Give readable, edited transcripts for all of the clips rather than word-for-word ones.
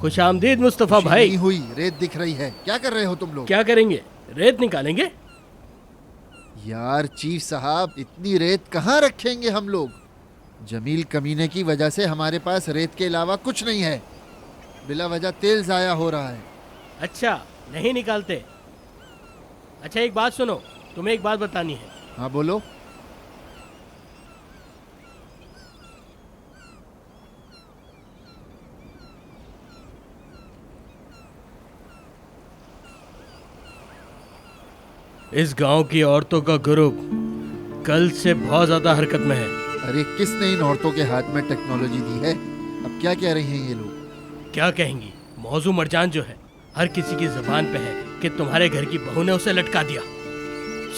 खुशामदीद मुस्तफा खुशी भाई। नहीं हुई, रेत दिख रही है। क्या कर रहे हो तुम लोग? क्या करेंगे? रेत निकालेंगे। यार चीफ साहब, इतनी रेत कहाँ रखेंगे हम लोग? जमील कमीने की वजह से हमारे पास रेत के अलावा कुछ नहीं है। बिला वजह तेल जाया हो रहा है। अच्छा, नहीं निकालते। अच्छा एक बात सुनो, तुम्हें एक बात बतानी है। हाँ बोलो। इस गांव की औरतों का ग्रुप कल से बहुत ज्यादा हरकत में है। अरे किसने इन औरतों के हाथ में टेक्नोलॉजी दी है? अब क्या कह रही हैं ये लोग? क्या कहेंगी? मौजू मरजान जो है हर किसी की जुबान पे है कि तुम्हारे घर की बहू ने उसे लटका दिया।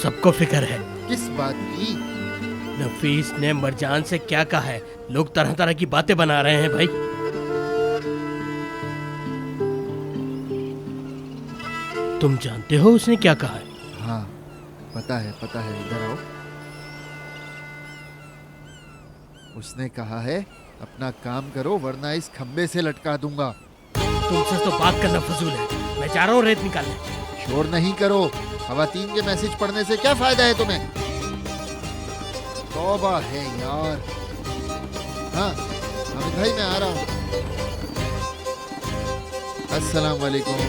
सबको फिक्र है। किस बात की? नफीस ने मरजान से क्या कहा है? लोग तरह तरह की बातें बना रहे हैं भाई। तुम जानते हो उसने क्या कहा है? हाँ पता है, पता है। इधर आओ। उसने कहा है अपना काम करो वरना इस खंबे से लटका दूंगा। तुमसे तो बात करना फजूल है। मैं जा रहा हूँ रेत निकालने। शोर नहीं करो। खवातीन के मैसेज पढ़ने से क्या फायदा है तुम्हें? तौबा है यार। हाँ हामिद भाई मैं आ रहा हूँ। अस्सलाम वालेकुम।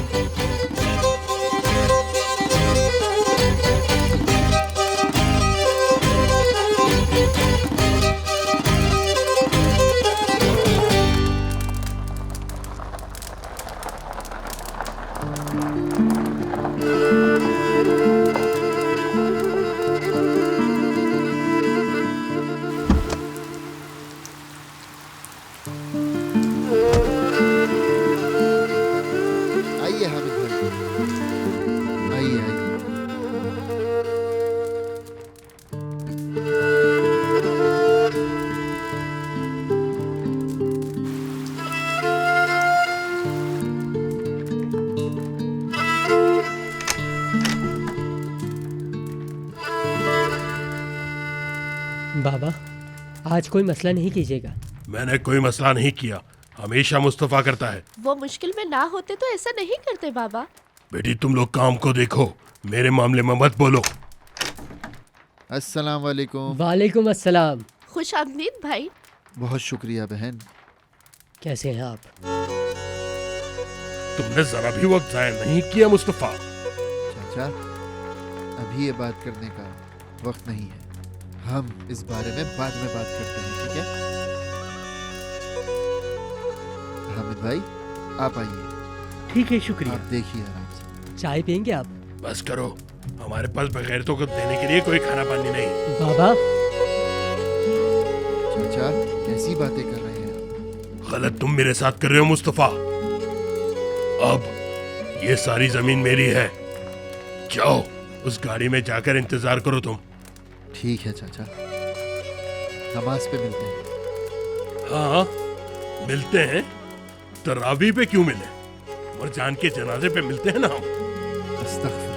आइए हामिद भाई, आइए आइए। बाबा, आज कोई मसला नहीं कीजिएगा। मैंने कोई मसला नहीं किया, हमेशा मुस्तफा करता है। वो मुश्किल में ना होते तो ऐसा नहीं करते बाबा। बेटी तुम लोग काम को देखो, मेरे मामले में मत बोलो। अस्सलाम वालेकुम। वालेकुम अस्सलाम। खुश आमदीद भाई। बहुत शुक्रिया बहन। कैसे हैं आप? तुमने जरा भी वक्त जाया नहीं किया मुस्तफा। चाचा अभी ये बात करने का वक्त नहीं है। हम इस बारे में बाद में बात करते हैं, ठीक है? हामिद भाई आप आइए। ठीक है, शुक्रिया। आप देखिए आराम से। चाय पियेंगे आप? बस करो, हमारे पास बगैरतों को देने के लिए कोई खाना पानी नहीं। बाबा, चाचा कैसी बातें कर रहे हैं आप? गलत तुम मेरे साथ कर रहे हो मुस्तफा। अब ये सारी जमीन मेरी है। जाओ उस गाड़ी में जाकर इंतजार करो तुम। ठीक है चाचा, नमाज पे मिलते हैं। हाँ मिलते हैं। तरावी पे क्यों मिले? मरजान के जनाजे पे मिलते हैं ना हम। अस्तगफिरुल्लाह।